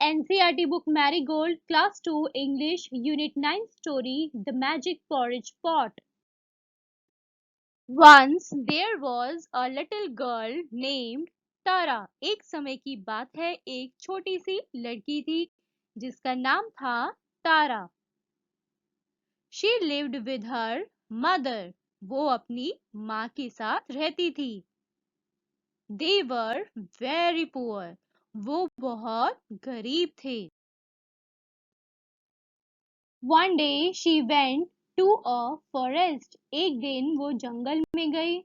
NCERT book Marigold, Class 2, English, Unit 9 story, The Magic Porridge Pot. Once there was a little girl named Tara. एक समय की बात है, एक छोटी सी लड़की थी जिसका नाम था तारा. She lived with her mother. वो अपनी माँ के साथ रहती थी. They were very poor. वो बहुत गरीब थे. One day she went to a forest. एक दिन वो जंगल में गई.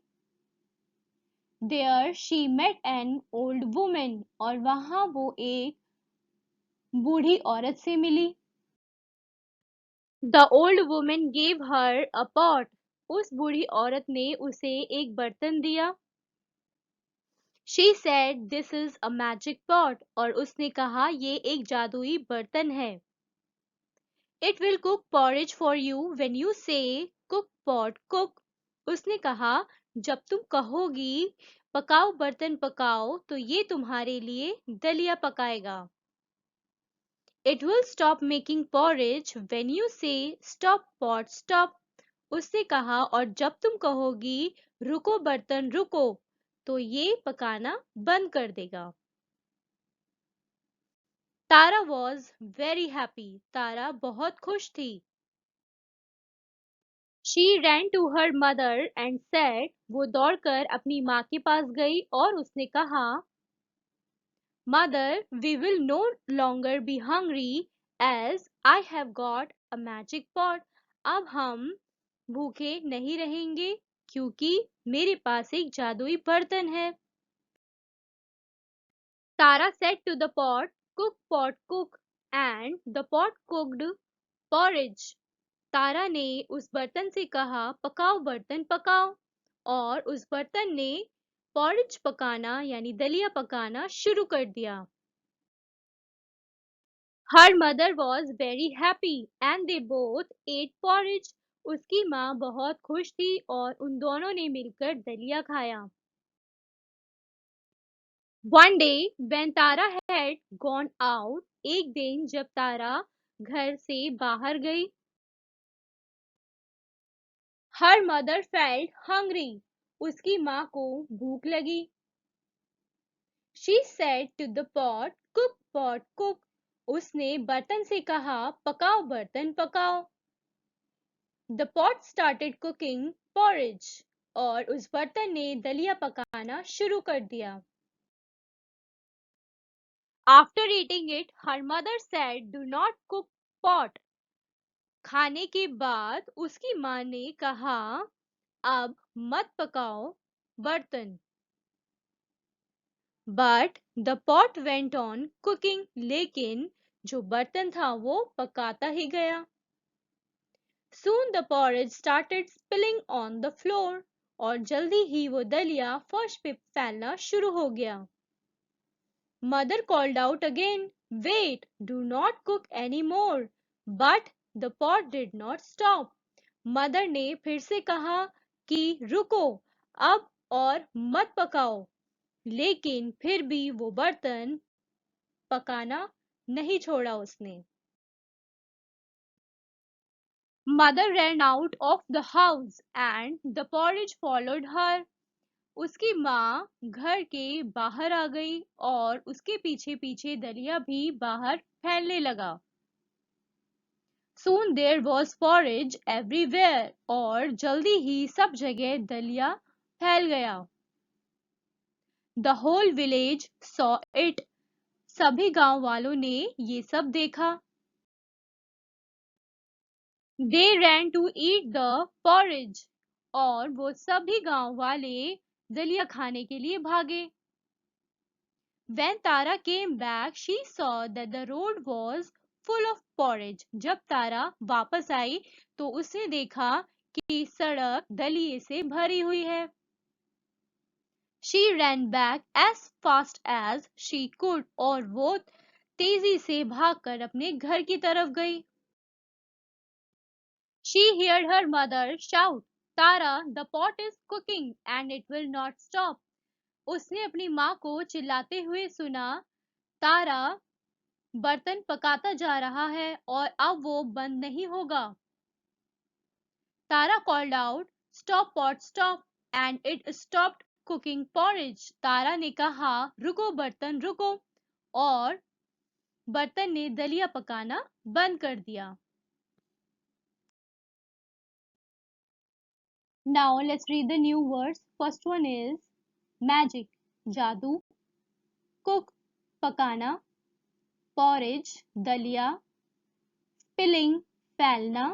There she met an old woman. और वहां वो एक बूढ़ी औरत से मिली. The old woman gave her a pot. उस बूढ़ी औरत ने उसे एक बर्तन दिया. She said this is a magic pot. और उसने कहा ये एक जादुई बर्तन है. It will cook porridge for you when you say cook pot cook. उसने कहा जब तुम कहोगी पकाओ बर्तन पकाओ तो ये तुम्हारे लिए दलिया पकाएगा. It will stop making porridge when you say stop pot stop. उसने कहा और जब तुम कहोगी रुको बर्तन रुको तो ये पकाना बंद कर देगा. तारा was very happy. तारा बहुत खुश थी. She ran to her mother and said, वो दौड़कर अपनी माँ के पास गई और उसने कहा, Mother, we will no longer be hungry as I have got a magic pot. अब हम भूखे नहीं रहेंगे क्योंकि मेरे पास एक जादुई बर्तन है. Tara said to the pot, cook pot cook, and the pot cooked porridge. तारा ने उस बर्तन से कहा पकाओ बर्तन पकाओ और उस बर्तन ने पॉरिज पकाना यानी दलिया पकाना शुरू कर दिया. Her mother was very happy and they both ate porridge. उसकी माँ बहुत खुश थी और उन दोनों ने मिलकर दलिया खाया. One day when Tara had gone out, एक दिन जब तारा घर से बाहर गई, Her mother felt hungry. उसकी माँ को भूख लगी. She said to the pot, cook pot cook. उसने बर्तन से कहा पकाओ बर्तन पकाओ. The pot started cooking porridge. और उस बर्तन ने दलिया पकाना शुरू कर दिया. After eating it, her mother said, do not cook pot. खाने के बाद उसकी माँ ने कहा अब मत पकाओ बर्तन. But the pot went on cooking. लेकिन जो बर्तन था वो पकाता ही गया. Soon the porridge started spilling on the floor. और जल्दी ही वो दलिया फर्श पे फैलना शुरू हो गया. Mother called out again, wait, do not cook any more. But the pot did not stop. Mother ने फिर से कहा कि रुको अब और मत पकाओ. लेकिन फिर भी वो बर्तन पकाना नहीं छोड़ा उसने. Mother ran out of the house and the porridge followed her. उसकी माँ घर के बाहर आ गई और उसके पीछे पीछे दलिया भी बाहर फैलने लगा. Soon there was porridge everywhere. और जल्दी ही सब जगह दलिया फैल गया. The whole village saw it. सभी गांव वालों ने ये सब देखा. They ran to eat the porridge. और वो सभी गांव वाले दलिया खाने के लिए भागे. When Tara came back, she saw that the road was full of porridge. जब तारा वापस आई तो उसने देखा कि सड़क दलिये से भरी हुई है. She ran back as fast as she could. और वो तेजी से भागकर अपने घर की तरफ गई. She heard her mother shout, Tara, the pot is cooking and it will not stop. उसने अपनी माँ को चिल्लाते हुए सुना, तारा बर्तन पकाता जा रहा है और अब वो बंद नहीं होगा। तारा called out, "Stop pot, stop!" and it stopped cooking porridge. तारा ने कहा, रुको बर्तन रुको, और बर्तन ने दलिया पकाना बंद कर दिया। Now let's read the new words. First one is magic, जादू, cook, पकाना, porridge, दलिया, spilling, फैलना,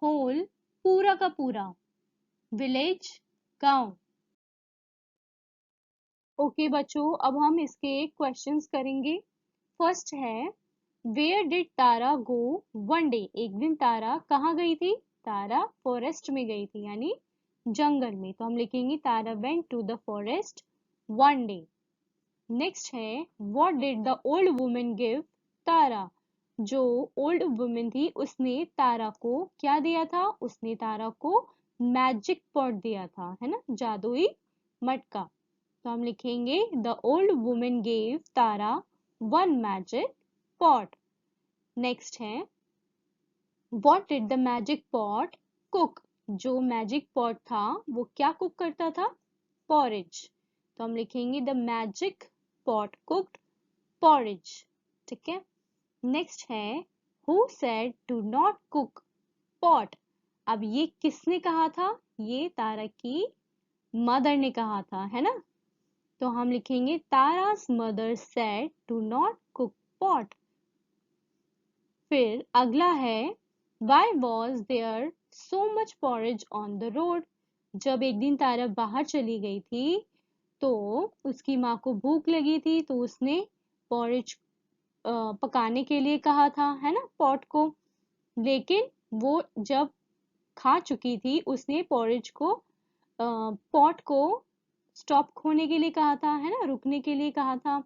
whole, पूरा का पूरा, village, गांव। ओके बच्चों, अब हम इसके क्वेश्चंस करेंगे। फर्स्ट है, where did Tara go one day? एक दिन तारा कहाँ गई थी? तारा फॉरेस्ट में गई थी, यानी जंगल में। तो हम लिखेंगे Tara went to the forest one day. Next है, what did the old woman give Tara? जो ओल्ड वुमन थी उसने तारा को क्या दिया था? उसने तारा को मैजिक पॉट दिया था, है ना, जादुई मटका। तो हम लिखेंगे the old woman gave Tara one magic pot. Next है, what did the magic pot cook? जो मैजिक पॉट था वो क्या कुक करता था? पॉरेज। तो हम लिखेंगे the magic pot cooked porridge. ठीक है। नेक्स्ट है, who said do not cook pot? अब ये किसने कहा था? ये तारा की मदर ने कहा था, है ना। तो हम लिखेंगे Tara's mother said do not cook pot. फिर अगला है, why was there so much porridge on the road? जब एक दिन तारा बाहर चली गई थी तो उसकी माँ को भूख लगी थी, तो उसने पॉरेज पकाने के लिए कहा था, है ना, पॉट को। लेकिन वो जब खा चुकी थी उसने पॉरेज को पॉट को स्टॉप होने के लिए कहा था, है ना, रुकने के लिए कहा था।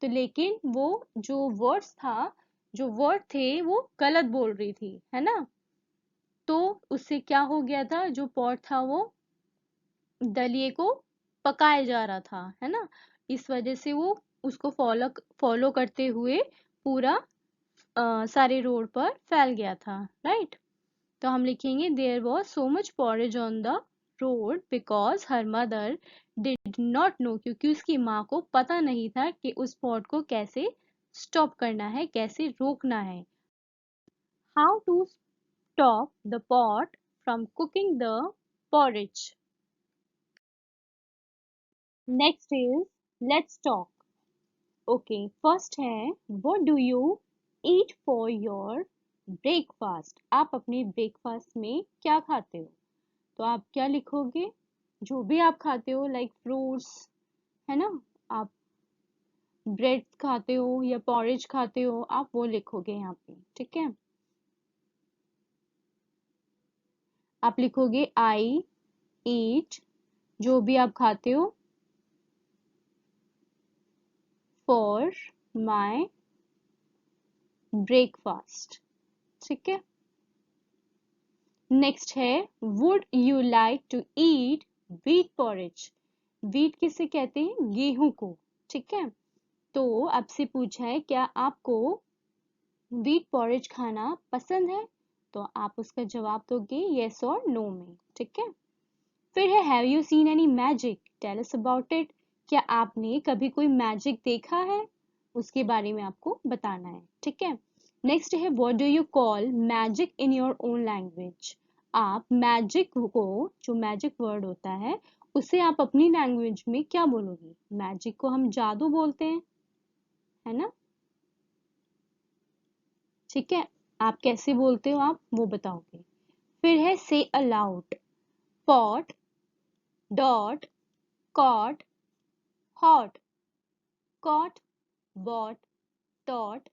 तो लेकिन वो जो वर्ड्स था, जो वर्ड थे वो गलत बोल रही थी, है ना। तो उससे क्या हो गया था, जो पॉट था वो दलिए को पकाया जा रहा था, है ना। इस वजह से वो उसको फॉलो करते हुए पूरा सारे रोड पर फैल गया था, राइट। तो हम लिखेंगे there was so much porridge on the road because her mother did not know, क्योंकि उसकी माँ को पता नहीं था कि उस पॉट को कैसे स्टॉप करना है, कैसे रोकना है। How to stop the pot from cooking the porridge. Next is let's talk. Okay, first है, what do you eat for your breakfast? आप अपने ब्रेकफास्ट में क्या खाते हो? तो आप क्या लिखोगे? जो भी आप खाते हो, लाइक फ्रूट्स, है ना, आप ब्रेड खाते हो या पॉरेज खाते हो, आप वो लिखोगे यहाँ पे। ठीक है। आप लिखोगे आई ईट, जो भी आप खाते हो, फॉर माई ब्रेकफास्ट। ठीक है। नेक्स्ट है, would you like to eat wheat porridge? Wheat किसे कहते हैं? गेहूं को। ठीक है। तो आपसे पूछा है क्या आपको व्हीट पॉरेज खाना पसंद है? तो आप उसका जवाब दोगे यस और नो में। ठीक है। फिर है, have you seen any magic? Tell us about it. क्या आपने कभी कोई मैजिक देखा है? उसके बारे में आपको बताना है। ठीक है। नेक्स्ट है, what do you call magic in your own language? आप मैजिक को, जो मैजिक वर्ड होता है, उसे आप अपनी लैंग्वेज में क्या बोलोगे? मैजिक को हम जादू बोलते हैं, है ना। ठीक है। आप कैसे बोलते हो, आप वो बताओगे। फिर है, say aloud, pot, dot, cot, hot, caught, bought, taught,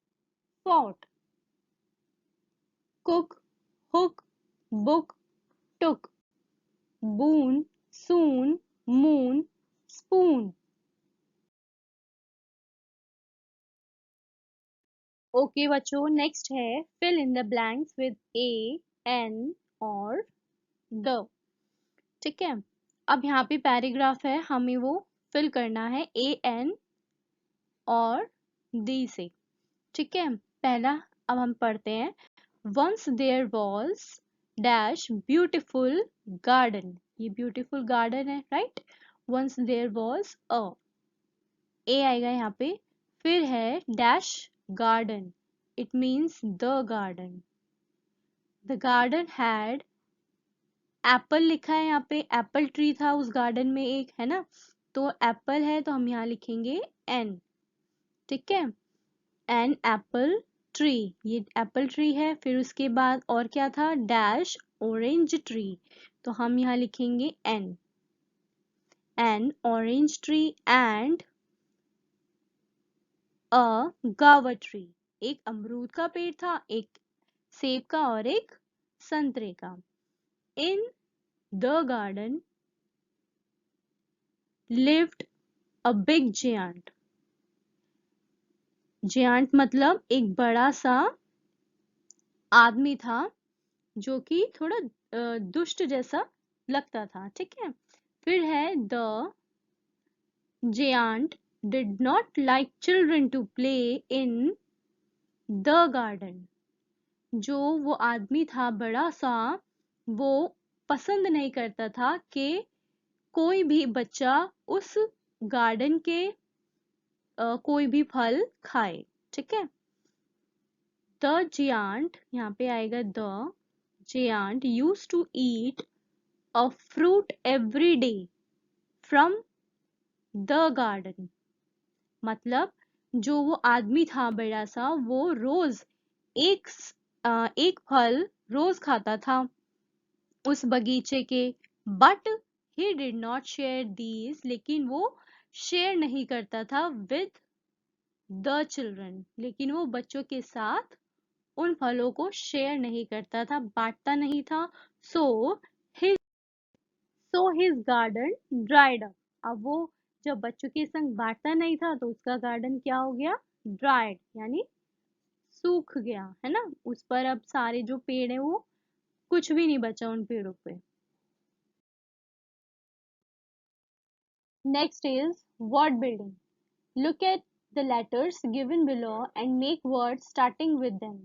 fought, cook, hook, book, took, boon, soon, moon, spoon. Okay बच्चों, नेक्स्ट है, fill in the blanks with a, an और द। ठीक है। अब यहाँ पे पैराग्राफ है, हमें वो फिल करना है ए, एन और दी से। ठीक है, पहला अब हम पढ़ते हैं। Once there was dash beautiful garden, ये ब्यूटिफुल गार्डन है, right. Once there was a, a आएगा यहाँ पे, फिर है dash garden, it means the garden. The garden had, apple लिखा है यहाँ पे, एप्पल ट्री था उस गार्डन में एक, है ना, तो एप्पल है तो हम यहाँ लिखेंगे एन, ठीक है, एन एप्पल ट्री, ये एप्पल ट्री है। फिर उसके बाद और क्या था, डैश ऑरेंज ट्री, तो हम यहाँ लिखेंगे एन ऑरेंज ट्री एंड अ गावा ट्री, एक अमरूद का पेड़ था, एक सेब का और एक संतरे का। इन the garden lived a big giant, giant मतलब एक बड़ा सा आदमी था जो कि थोड़ा दुष्ट जैसा लगता था, ठीक है। फिर है the giant did not like children to play in the garden, जो वो आदमी था बड़ा सा, वो पसंद नहीं करता था कि कोई भी बच्चा उस गार्डन के कोई भी फल खाए, ठीक है। द जियांट, यहाँ पे आएगा the giant use to eat a fruit every day from the garden, मतलब जो वो आदमी था बड़ा सा, वो रोज एक एक फल रोज खाता था उस बगीचे के। But he did not share these, लेकिन वो शेयर नहीं करता था विद द चिल्ड्रन, लेकिन वो बच्चों के साथ उन फलों को शेयर नहीं करता था, बांटता नहीं था। So his his garden dried up, अब वो जब बच्चों के संग बांटता नहीं था तो उसका गार्डन क्या हो गया, ड्राइड, यानी सूख गया, है ना। उस पर अब सारे जो पेड़ है वो कुछ भी नहीं बचा उन पेड़ों पे। Next is word building. Look at the letters given below and make words starting with them.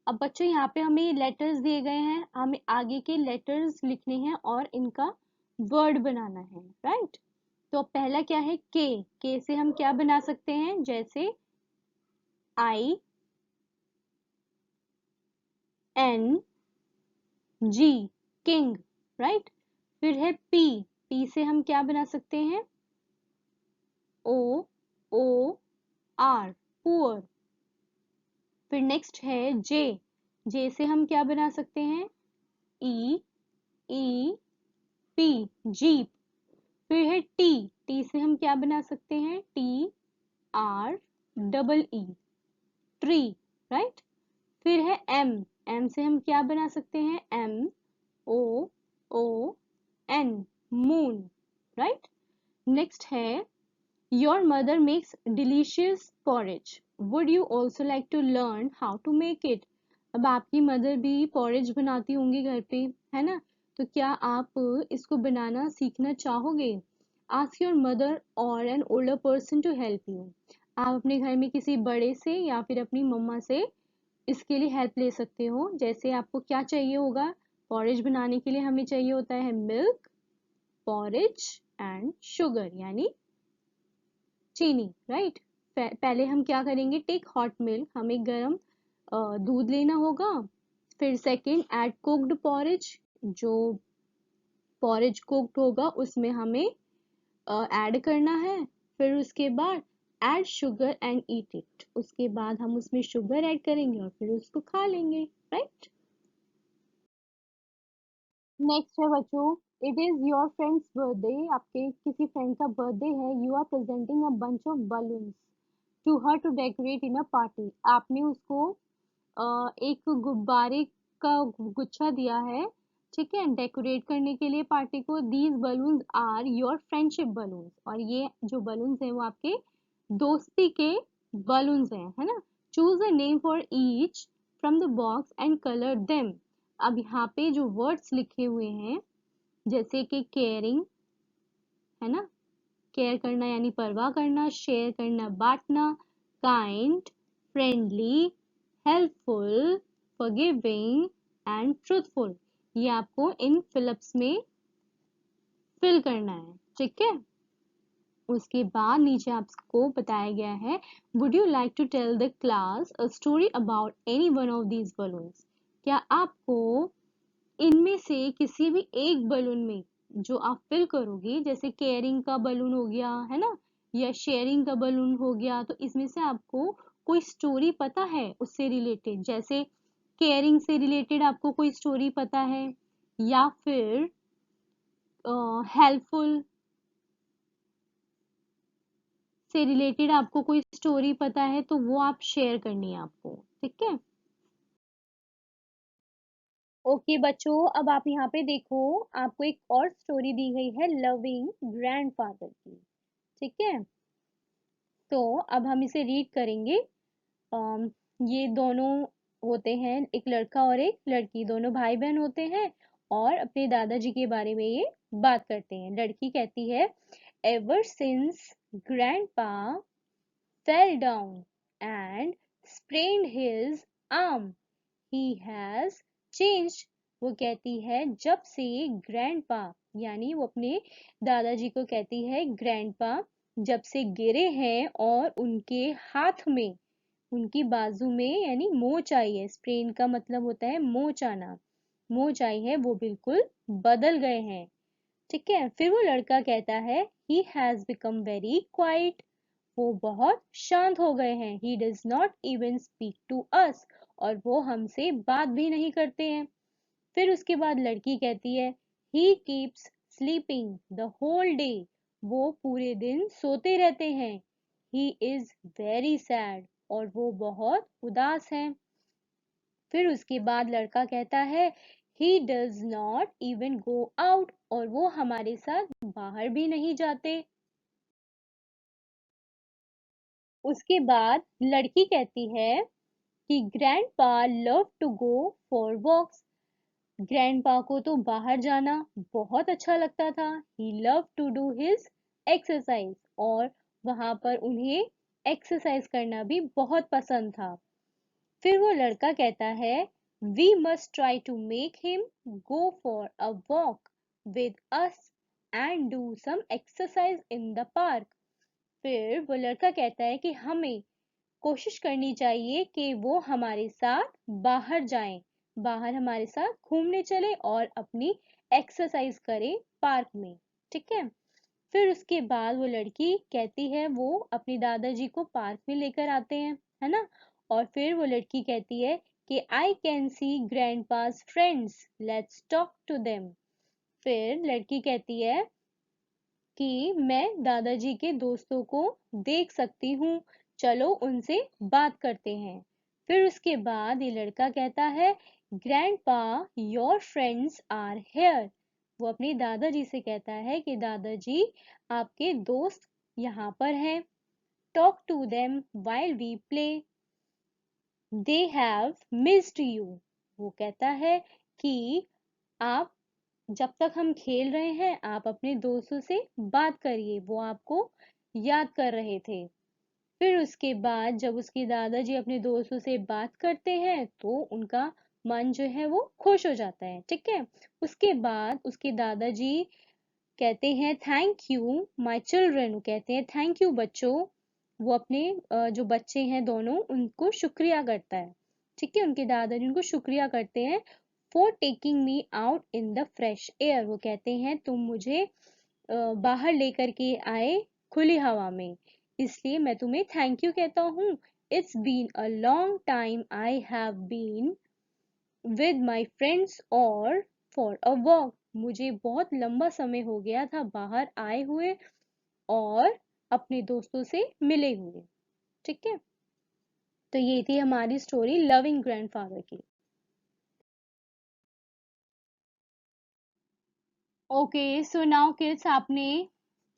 अब बच्चों यहाँ पे हमें लेटर्स दिए गए हैं, हमें आगे के लेटर्स लिखने हैं और इनका वर्ड बनाना है, राइट। तो पहला क्या है, के से हम क्या बना सकते हैं, जैसे I N G, king, right. फिर है पी से हम क्या बना सकते हैं, ओ ओ आर, पुअर। फिर नेक्स्ट है जे से हम क्या बना सकते हैं, ई ई पी, जीप। फिर है टी से हम क्या बना सकते हैं, T R double E, tree, right. फिर है एम से हम क्या बना सकते हैं, M O O N, moon, right. Next है your mother makes delicious porridge, would you also like to learn how to make it. अब आपकी मदर भी पॉरेज बनाती होंगी घर पे, है ना, तो क्या आप इसको बनाना सीखना चाहोगे। Ask your mother or an older person to help you, आप अपने घर में किसी बड़े से या फिर अपनी मम्मा से इसके लिए हेल्प ले सकते हो। जैसे आपको क्या चाहिए होगा, पॉरेज बनाने के लिए हमें चाहिए होता है मिल्क, पॉरेज एंड शुगर, यानी चीनी, राइट। पहले हम क्या करेंगे, टेक हॉट मिल्क, हमें गर्म दूध लेना होगा। फिर सेकंड ऐड कुक्ड पॉरेज, जो पॉरेज कुक्ड होगा उसमें हमें ऐड करना है। फिर उसके बाद add sugar and eat it, उसके बाद हम उसमें शुगर ऐड करेंगे और फिर उसको खा लेंगे, राइट। नेक्स्ट है बच्चों, it is your friend's birthday, आपके किसी फ्रेंड का बर्थडे है, you are presenting a bunch of balloons to her to decorate in a party, आपने उसको एक गुब्बारे का गुच्छा दिया है, ठीक है, डेकोरेट करने के लिए पार्टी को। These balloons are your friendship balloons, और ये जो बलून्स हैं वो आपके दोस्ती के बलून्स हैं, है ना। Choose a name for each from the box and colour them. अब यहाँ पे जो वर्ड्स लिखे हुए हैं, जैसे कि केयरिंग, है ना, केयर करना यानी परवाह करना, शेयर करना बांटना, kind, friendly, helpful, forgiving and truthful. ये आपको इन फिलिप्स में फिल करना है, ठीक है। उसके बाद नीचे आपको बताया गया है, would you like to tell the class a story about any one of these balloons. क्या आपको इनमें से किसी भी एक बलून में जो आप फिल करोगे, जैसे केयरिंग का बलून हो गया है ना, या शेयरिंग का बलून हो गया, तो इसमें से आपको कोई स्टोरी पता है उससे रिलेटेड, जैसे केयरिंग से रिलेटेड आपको कोई स्टोरी पता है, या फिर हेल्पफुल से रिलेटेड आपको कोई स्टोरी पता है, तो वो आप शेयर करनी है आपको, ठीक है। ओके बच्चों, अब आप यहाँ पे देखो, आपको एक और स्टोरी दी गई है लविंग ग्रैंडफादर की, ठीक है। तो अब हम इसे रीड करेंगे। अम, ये दोनों होते हैं, एक लड़का और एक लड़की, दोनों भाई बहन होते हैं और अपने दादाजी के बारे में ये बात करते हैं। लड़की कहती है, ever since grandpa fell down and sprained his arm, he has changed। वो कहती है जब से ग्रैंडपा, यानी वो अपने दादाजी को कहती है ग्रैंडपा जब से गिरे हैं और उनके हाथ में, उनकी बाजू में यानी मोच आई है, स्प्रेन का मतलब होता है मोच आना, मोच आई है, वो बिल्कुल बदल गए हैं, ठीक है। फिर वो लड़का कहता है, he has become very quiet, वो बहुत शांत हो गए हैं, he does not even speak to us, और वो हमसे बात भी नहीं करते हैं। फिर उसके बाद लड़की कहती है, he keeps sleeping the whole day, वो पूरे दिन सोते रहते हैं, he is very sad, और वो बहुत उदास हैं। फिर उसके बाद लड़का कहता है, he does not even go out, और वो हमारे साथ बाहर भी नहीं जाते। उसके बाद लड़की कहती है कि grandpa love to go for walks, grandpa को तो बाहर जाना बहुत अच्छा लगता था, he love to do his exercise, और वहां पर उन्हें एक्सरसाइज करना भी बहुत पसंद था। फिर वो लड़का कहता है, we must try to make him go for a walk with us and do some exercise in the park. फिर वो लड़का कहता है कि हमें कोशिश करनी चाहिए कि वो हमारे साथ बाहर जाएं, बाहर हमारे साथ घूमने चले और अपनी एक्सरसाइज करें पार्क में, ठीक है। फिर उसके बाद वो लड़की कहती है, वो अपने दादाजी को पार्क में लेकर आते हैं, है ना। और फिर वो लड़की कहती है कि I can see grandpa's friends, let's talk to them. फिर लड़की कहती है कि मैं दादाजी के दोस्तों को देख सकती हूँ, चलो उनसे बात करते हैं। फिर उसके बाद ये लड़का कहता है, grandpa your friends are here, वो अपने दादाजी से कहता है कि दादाजी आपके दोस्त यहाँ पर हैं, talk to them while we play, they have missed you, वो कहता है कि आप जब तक हम खेल रहे हैं आप अपने दोस्तों से बात करिए, वो आपको याद कर रहे थे। फिर उसके बाद जब उसके दादाजी अपने दोस्तों से बात करते हैं तो उनका मन जो है वो खुश हो जाता है, ठीक है। उसके बाद उसके दादाजी कहते हैं, थैंक यू माय चिल्ड्रन, कहते हैं थैंक यू बच्चों, वो अपने जो बच्चे हैं दोनों उनको शुक्रिया करता है, ठीक है। उनके दादाजी उनको शुक्रिया करते हैं, for taking me out in the fresh air, वो कहते हैं तुम मुझे बाहर लेकर के आए खुली हवा में, इसलिए मैं तुम्हें थैंक यू कहता हूँ। It's been a long time I have been with my friends और फॉर अ वॉक, मुझे बहुत लंबा समय हो गया था बाहर आए हुए और अपने दोस्तों से मिले हुए, ठीक है। तो ये थी हमारी स्टोरी लविंग ग्रैंडफादर की। ओके सो नाउ किड्स, आपने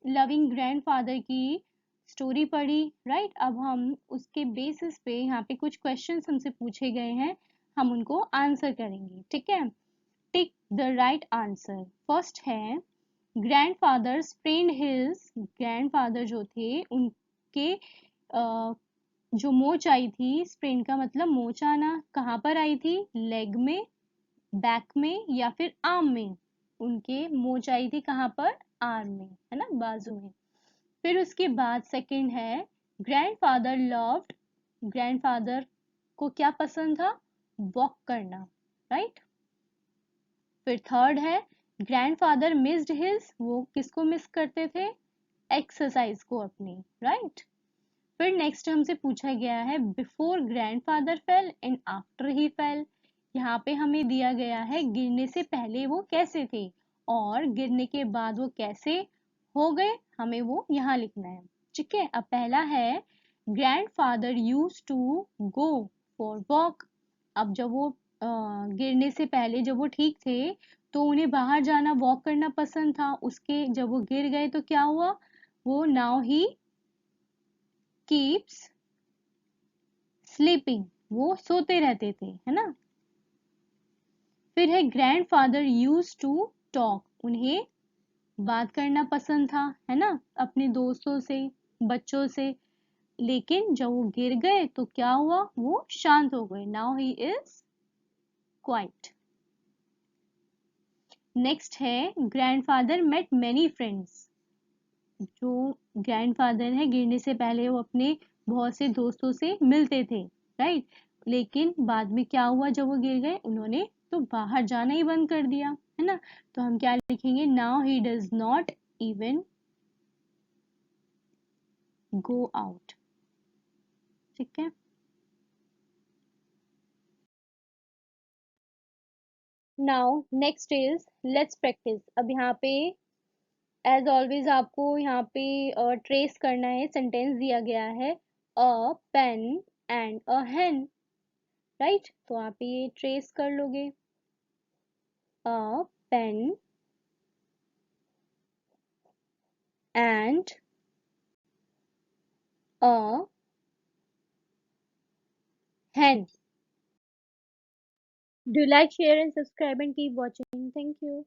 लविंग ग्रैंडफादर की स्टोरी पढ़ी, राइट। अब हम उसके बेसिस पे यहाँ पे कुछ क्वेश्चंस हमसे पूछे गए हैं, हम उनको आंसर करेंगे, ठीक है। Tick the right answer. First है, ग्रैंडफादर स्प्रेन्ड हिज, ग्रैंडफादर जो थे उनके जो मोच आई थी, स्प्रेन का मतलब मोच आना, कहाँ पर आई थी? लेग में, बैक में या फिर आर्म में। उनके मोच आई थी कहाँ पर? आर्म में, है ना, बाजू में। फिर उसके बाद सेकंड है ग्रैंडफादर लव्ड, ग्रैंडफादर को क्या पसंद था? वॉक करना, राइट। फिर थर्ड है ग्रैंडफादर मिस्ड हिज, वो किसको मिस करते थे? एक्सरसाइज को अपनी, राइट। फिर नेक्स्ट हमसे पूछा गया है before grandfather fail and after he fail. यहाँ पे हमें दिया गया है गिरने से पहले वो कैसे थे और गिरने के बाद वो कैसे हो गए, हमें वो यहाँ लिखना है। ठीक है, अब पहला है grandfather used to go for walk. अब जब वो गिरने से पहले जब वो ठीक थे तो उन्हें बाहर जाना, वॉक करना पसंद था। उसके जब वो गिर गए तो क्या हुआ? वो नाउ ही कीप्स स्लीपिंग, वो सोते रहते थे, है ना। फिर है ग्रैंडफादर यूज्ड टू टॉक, उन्हें बात करना पसंद था, है ना, अपने दोस्तों से, बच्चों से। लेकिन जब वो गिर गए तो क्या हुआ? वो शांत हो गए, now he is quite. Next है ग्रैंडफादर मेट मेनी फ्रेंड्स। जो ग्रैंडफादर है, गिरने से पहले वो अपने बहुत से दोस्तों से मिलते थे, राइट। लेकिन बाद में क्या हुआ? जब वो गिर गए उन्होंने तो बाहर जाना ही बंद कर दिया, है ना। तो हम क्या लिखेंगे? Now he does not even go out. ठीक है। Now next is let's practice. अब यहाँ पे एज ऑलवेज आपको यहाँ पे ट्रेस करना है। सेंटेंस दिया गया है a pen and a hen, right. तो आप ये ट्रेस कर लोगे। A pen and a hen. Do like, share and subscribe and keep watching. Thank you.